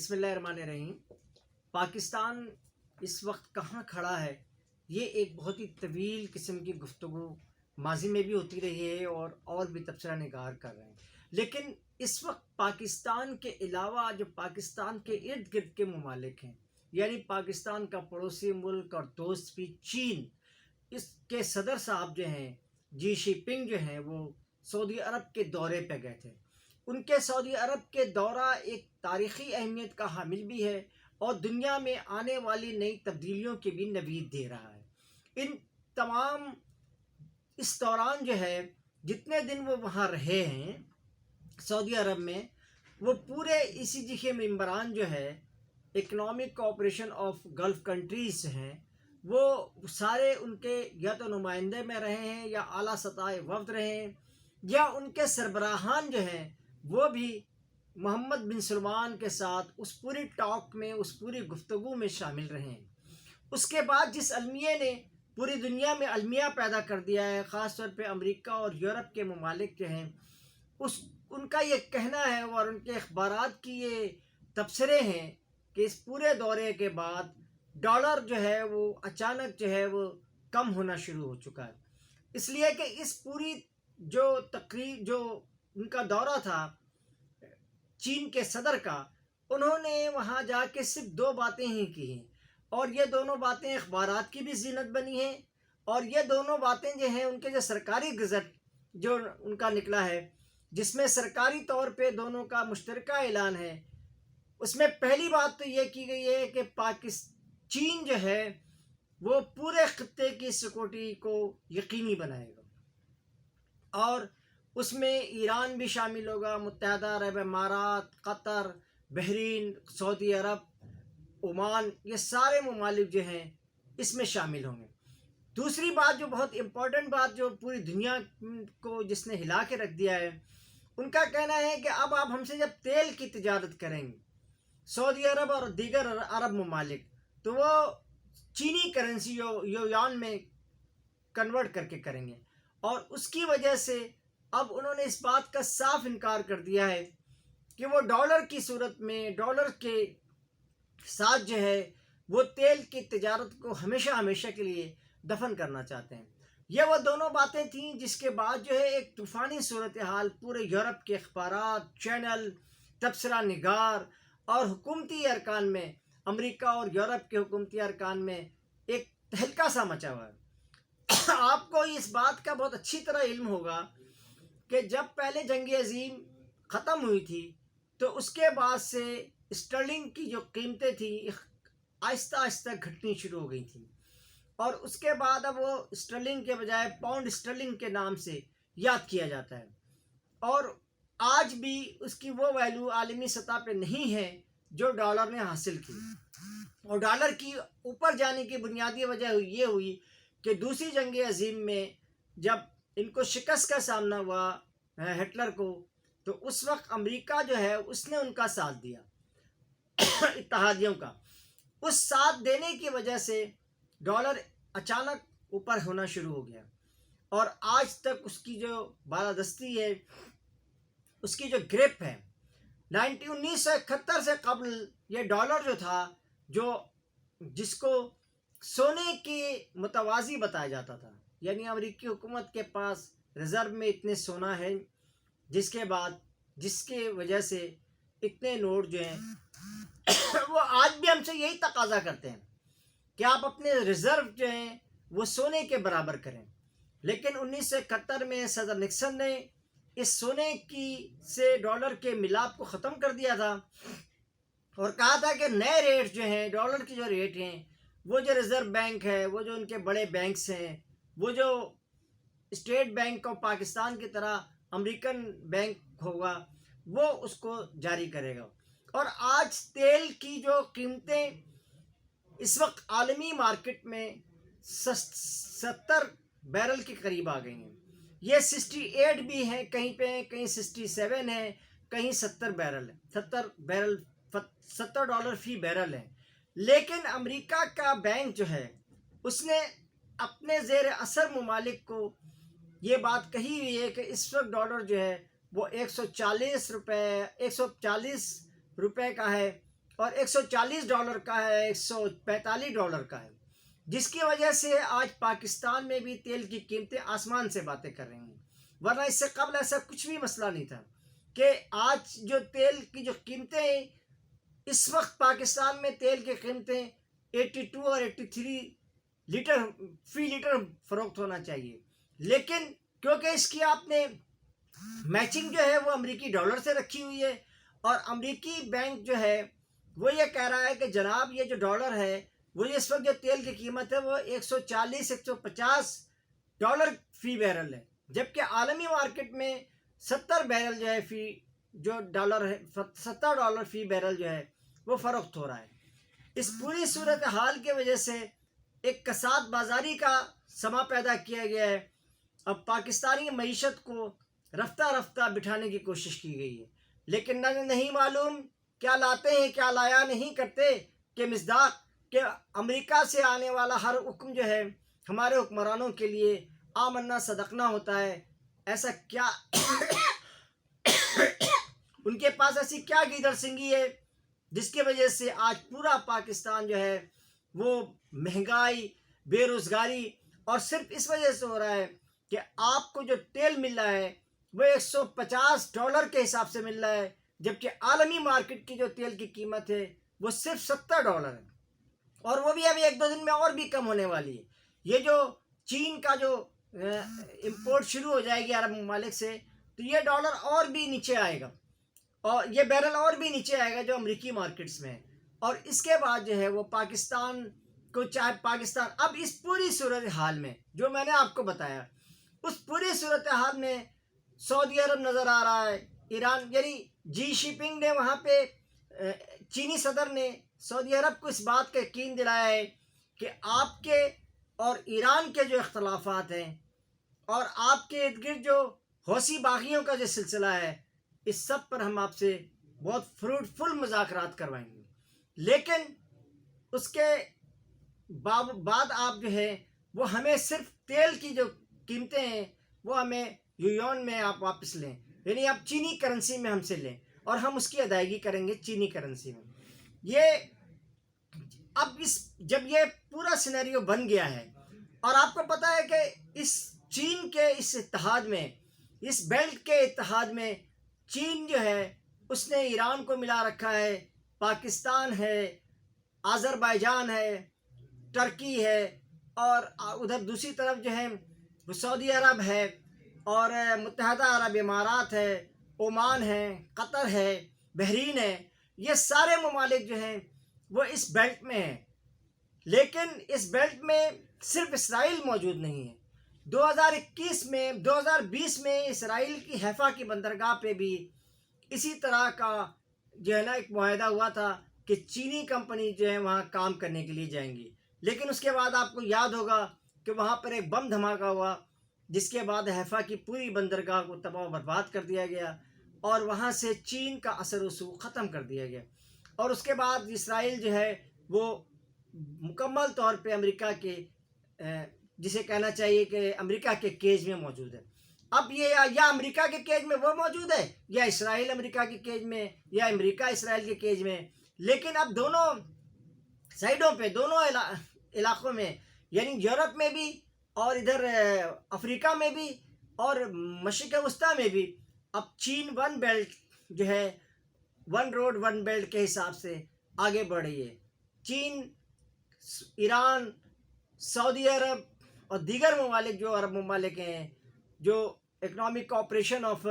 بسم اللہ الرحمن الرحیم۔ پاکستان اس وقت کہاں کھڑا ہے، یہ ایک بہت ہی طویل قسم کی گفتگو ماضی میں بھی ہوتی رہی ہے اور بھی تبصرہ نگار کر رہے ہیں، لیکن اس وقت پاکستان کے علاوہ جو پاکستان کے ارد گرد کے ممالک ہیں، یعنی پاکستان کا پڑوسی ملک اور دوست بھی چین، اس کے صدر صاحب جو ہیں جی شی پنگ جو ہیں، وہ سعودی عرب کے دورے پہ گئے تھے۔ ان کے سعودی عرب کے دورہ ایک تاریخی اہمیت کا حامل بھی ہے اور دنیا میں آنے والی نئی تبدیلیوں کی بھی نوید دے رہا ہے۔ ان تمام اس دوران جو ہے جتنے دن وہ وہاں رہے ہیں سعودی عرب میں، وہ پورے ECG کے ممبران جو ہے economic cooperation of golf countries ہیں، وہ سارے ان کے یا تو نمائندے میں رہے ہیں یا اعلیٰ سطح وفد رہے ہیں، یا ان کے سربراہان جو ہیں وہ بھی محمد بن سلمان کے ساتھ اس پوری ٹاک میں، اس پوری گفتگو میں شامل رہے ہیں۔ اس کے بعد جس المیہ نے پوری دنیا میں المیہ پیدا کر دیا ہے، خاص طور پہ امریکہ اور یورپ کے ممالک جو ہیں، ان کا یہ کہنا ہے اور ان کے اخبارات کی یہ تبصرے ہیں کہ اس پورے دورے کے بعد ڈالر جو ہے وہ اچانک جو ہے وہ کم ہونا شروع ہو چکا ہے، اس لیے کہ اس پوری جو تقریر جو ان کا دورہ تھا چین کے صدر کا، انہوں نے وہاں جا کے صرف 2 باتیں ہی کی ہیں، اور یہ دونوں باتیں اخبارات کی بھی زینت بنی ہیں، اور یہ دونوں باتیں جو ہیں ان کے جو سرکاری گزٹ جو ان کا نکلا ہے، جس میں سرکاری طور پہ دونوں کا مشترکہ اعلان ہے، اس میں پہلی بات تو یہ کی گئی ہے کہ چین جو ہے وہ پورے خطے کی سیکورٹی کو یقینی بنائے گا، اور اس میں ایران بھی شامل ہوگا، متحدہ عرب امارات، قطر، بحرین، سعودی عرب، عمان، یہ سارے ممالک جو ہیں اس میں شامل ہوں گے۔ دوسری بات جو بہت امپورٹنٹ بات جو پوری دنیا کو جس نے ہلا کے رکھ دیا ہے، ان کا کہنا ہے کہ اب آپ ہم سے جب تیل کی تجارت کریں گے سعودی عرب اور دیگر عرب ممالک، تو وہ چینی کرنسی یوان میں کنورٹ کر کے کریں گے، اور اس کی وجہ سے اب انہوں نے اس بات کا صاف انکار کر دیا ہے کہ وہ ڈالر کی صورت میں ڈالر کے ساتھ جو ہے وہ تیل کی تجارت کو ہمیشہ کے لیے دفن کرنا چاہتے ہیں۔ یہ وہ دونوں باتیں تھیں جس کے بعد جو ہے ایک طوفانی صورتحال پورے یورپ کے اخبارات، چینل، تبصرہ نگار اور حکومتی ارکان میں، امریکہ اور یورپ کے حکومتی ارکان میں ایک تہلکہ سا مچا ہوا ہے۔ آپ کو اس بات کا بہت اچھی طرح علم ہوگا کہ جب پہلے جنگ عظیم ختم ہوئی تھی تو اس کے بعد سے اسٹرلنگ کی جو قیمتیں تھیں آہستہ آہستہ گھٹنی شروع ہو گئی تھیں، اور اس کے بعد اب وہ اسٹرلنگ کے بجائے پاؤنڈ اسٹرلنگ کے نام سے یاد کیا جاتا ہے، اور آج بھی اس کی وہ ویلیو عالمی سطح پہ نہیں ہے جو ڈالر نے حاصل کی، اور ڈالر کی اوپر جانے کی بنیادی وجہ یہ ہوئی کہ دوسری جنگ عظیم میں جب ان کو شکست کا سامنا ہوا ہٹلر کو، تو اس وقت امریکہ جو ہے اس نے ان کا ساتھ دیا اتحادیوں کا، اس ساتھ دینے کی وجہ سے ڈالر اچانک اوپر ہونا شروع ہو گیا، اور آج تک اس کی جو بالادستی ہے، اس کی جو گرپ ہے، 1971 سے قبل یہ ڈالر جو تھا جس کو سونے کے متوازی بتایا جاتا تھا، یعنی امریکی حکومت کے پاس ریزرو میں اتنے سونا ہے جس کے وجہ سے اتنے نوٹ جو ہیں وہ آج بھی ہم سے یہی تقاضا کرتے ہیں کہ آپ اپنے ریزرو جو ہیں وہ سونے کے برابر کریں، لیکن 1971 میں صدر نکسن نے اس سونے سے ڈالر کے ملاپ کو ختم کر دیا تھا، اور کہا تھا کہ نئے ریٹ جو ہیں ڈالر کے جو ریٹ ہیں، وہ جو ریزرو بینک ہے، وہ جو ان کے بڑے بینکس ہیں، وہ جو اسٹیٹ بینک آف پاکستان کی طرح امریکن بینک ہوگا، وہ اس کو جاری کرے گا۔ اور آج تیل کی جو قیمتیں اس وقت عالمی مارکیٹ میں 70 بیرل کے قریب آ گئی ہیں، یہ 68 بھی ہیں، کہیں پہ کہیں 67 ہیں، کہیں 70 بیرل ہے، 70 ڈالر فی بیرل ہے، لیکن امریکہ کا بینک جو ہے اس نے اپنے زیر اثر ممالک کو یہ بات کہی ہوئی ہے کہ اس وقت ڈالر جو ہے وہ 140 روپے کا ہے، اور $140 کا ہے، $145 کا ہے، جس کی وجہ سے آج پاکستان میں بھی تیل کی قیمتیں آسمان سے باتیں کر رہی ہیں، ورنہ اس سے قبل ایسا کچھ بھی مسئلہ نہیں تھا کہ آج جو تیل کی جو قیمتیں ہیں، اس وقت پاکستان میں تیل کی قیمتیں 82 اور 83 لیٹر فی لیٹر فروخت ہونا چاہیے، لیکن کیونکہ اس کی آپ نے میچنگ جو ہے وہ امریکی ڈالر سے رکھی ہوئی ہے، اور امریکی بینک جو ہے وہ یہ کہہ رہا ہے کہ جناب یہ جو ڈالر ہے وہ اس وقت جو تیل کی قیمت ہے وہ $140-150 فی بیرل ہے، جبکہ عالمی مارکیٹ میں 70 بیرل جو ہے جو ڈالر ہے $70 فی بیرل جو ہے وہ فروخت ہو رہا ہے۔ اس پوری صورتحال کی وجہ سے ایک کساد بازاری کا سما پیدا کیا گیا ہے۔ اب پاکستانی معیشت کو رفتہ رفتہ بٹھانے کی کوشش کی گئی ہے، لیکن نہیں معلوم کیا لاتے ہیں کیا لایا نہیں کرتے کہ مصداق کہ امریکہ سے آنے والا ہر حکم جو ہے ہمارے حکمرانوں کے لیے آمنا صدقنا ہوتا ہے۔ ایسا کیا ان کے پاس ایسی کیا گیدڑ سنگی ہے جس کی وجہ سے آج پورا پاکستان جو ہے وہ مہنگائی، بے روزگاری، اور صرف اس وجہ سے ہو رہا ہے کہ آپ کو جو تیل مل رہا ہے وہ $150 کے حساب سے مل رہا ہے، جبکہ عالمی مارکیٹ کی جو تیل کی قیمت ہے وہ صرف $70 ہے، اور وہ بھی ابھی 1-2 دن میں اور بھی کم ہونے والی ہے۔ یہ جو چین کا جو امپورٹ شروع ہو جائے گی عرب ممالک سے، تو یہ ڈالر اور بھی نیچے آئے گا، اور یہ بیرل اور بھی نیچے آئے گا جو امریکی مارکیٹس میں ہے، اور اس کے بعد جو ہے وہ پاکستان کو چاہے پاکستان اب اس پوری صورتحال میں جو میں نے آپ کو بتایا، اس پوری صورتحال میں سعودی عرب نظر آ رہا ہے، ایران، یعنی جی شپنگ نے وہاں پہ چینی صدر نے سعودی عرب کو اس بات کا یقین دلایا ہے کہ آپ کے اور ایران کے جو اختلافات ہیں اور آپ کے ارد گرد جو حوثی باغیوں کا جو سلسلہ ہے، اس سب پر ہم آپ سے بہت فروٹفل مذاکرات کروائیں گے، لیکن اس کے بعد آپ جو ہے وہ ہمیں صرف تیل کی جو قیمتیں ہیں وہ ہمیں یوان میں آپ واپس لیں، یعنی آپ چینی کرنسی میں ہم سے لیں، اور ہم اس کی ادائیگی کریں گے چینی کرنسی میں۔ یہ اب جب یہ پورا سینیریو بن گیا ہے، اور آپ کو پتہ ہے کہ اس چین کے اس اتحاد میں، اس بیلٹ کے اتحاد میں چین جو ہے اس نے ایران کو ملا رکھا ہے، پاکستان ہے، آذربائیجان ہے، ترکی ہے، اور ادھر دوسری طرف جو ہے وہ سعودی عرب ہے، اور متحدہ عرب امارات ہے، عمان ہے، قطر ہے، بحرین ہے۔ یہ سارے ممالک جو ہیں وہ اس بیلٹ میں ہیں، لیکن اس بیلٹ میں صرف اسرائیل موجود نہیں ہے۔ 2020 میں اسرائیل کی حیفا کی بندرگاہ پہ بھی اسی طرح کا جو ہے نا ایک معاہدہ ہوا تھا کہ چینی کمپنی جو ہے وہاں کام کرنے کے لیے جائیں گی، لیکن اس کے بعد آپ کو یاد ہوگا کہ وہاں پر ایک بم دھماکہ ہوا، جس کے بعد حیفا کی پوری بندرگاہ کو تباہ و برباد کر دیا گیا، اور وہاں سے چین کا اثر و رسوخ ختم کر دیا گیا، اور اس کے بعد اسرائیل جو ہے وہ مکمل طور پہ امریکہ کے جسے کہنا چاہیے کہ امریکہ کے کیج میں موجود ہے۔ اب یہ یا امریکہ کے کیج میں وہ موجود ہے، یا اسرائیل امریکہ کے کیج میں، یا امریکہ اسرائیل کے کیج میں، لیکن اب دونوں سائڈوں پہ، دونوں علاقوں میں، یعنی یورپ میں بھی اور ادھر افریقہ میں بھی اور مشرق وسطیٰ میں بھی، اب چین ون بیلٹ جو ہے، ون روڈ ون بیلٹ کے حساب سے آگے بڑھ رہی ہے۔ چین، ایران، سعودی عرب اور دیگر ممالک جو عرب ممالک ہیں، جو economic cooperation of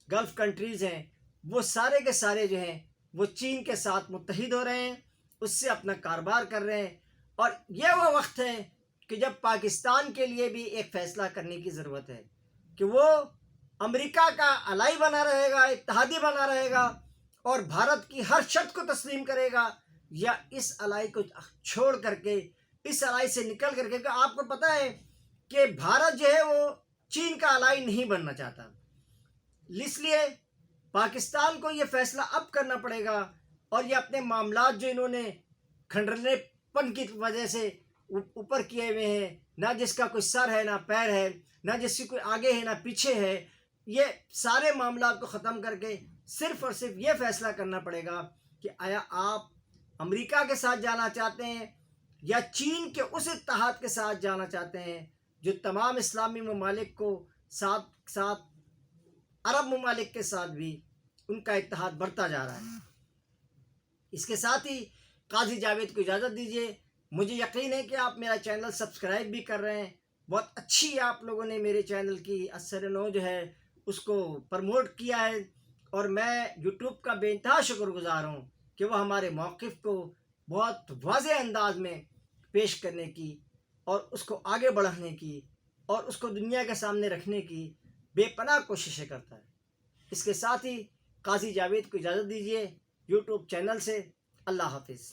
golf countries ہیں، وہ سارے کے سارے جو ہیں وہ چین کے ساتھ متحد ہو رہے ہیں، اس سے اپنا کاروبار کر رہے ہیں، اور یہ وہ وقت ہے کہ جب پاکستان کے لیے بھی ایک فیصلہ کرنے کی ضرورت ہے کہ وہ امریکہ کا الائی بنا رہے گا، اتحادی بنا رہے گا، اور بھارت کی ہر شرط کو تسلیم کرے گا، یا اس الائی کو چھوڑ کر کے، اس الائی سے نکل کر کے، کہ آپ کو پتہ ہے کہ بھارت جو ہے وہ چین کا الائی نہیں بننا چاہتا، اس لیے پاکستان کو یہ فیصلہ اب کرنا پڑے گا، اور یہ اپنے معاملات جو انہوں نے کھنڈرنے پن کی وجہ سے اوپر کیے ہوئے ہیں، نہ جس کا کوئی سر ہے نہ پیر ہے، نہ جس کی کوئی آگے ہے نہ پیچھے ہے، یہ سارے معاملات کو ختم کر کے صرف اور صرف یہ فیصلہ کرنا پڑے گا کہ آیا آپ امریکہ کے ساتھ جانا چاہتے ہیں یا چین کے اس اتحاد کے ساتھ جانا چاہتے ہیں جو تمام اسلامی ممالک کو ساتھ ساتھ عرب ممالک کے ساتھ بھی ان کا اتحاد بڑھتا جا رہا ہے۔ اس کے ساتھ ہی قاضی جاوید کو اجازت دیجیے۔ مجھے یقین ہے کہ آپ میرا چینل سبسکرائب بھی کر رہے ہیں، بہت اچھی آپ لوگوں نے میرے چینل کی اثر نو جو ہے اس کو پروموٹ کیا ہے، اور میں یوٹیوب کا بے انتہا شکر گزار ہوں کہ وہ ہمارے موقف کو بہت واضح انداز میں پیش کرنے کی اور اس کو آگے بڑھانے کی اور اس کو دنیا کے سامنے رکھنے کی بے پناہ کوششیں کرتا ہے۔ اس کے ساتھ ہی قاضی جاوید کو اجازت دیجیے یوٹیوب چینل سے۔ اللہ حافظ۔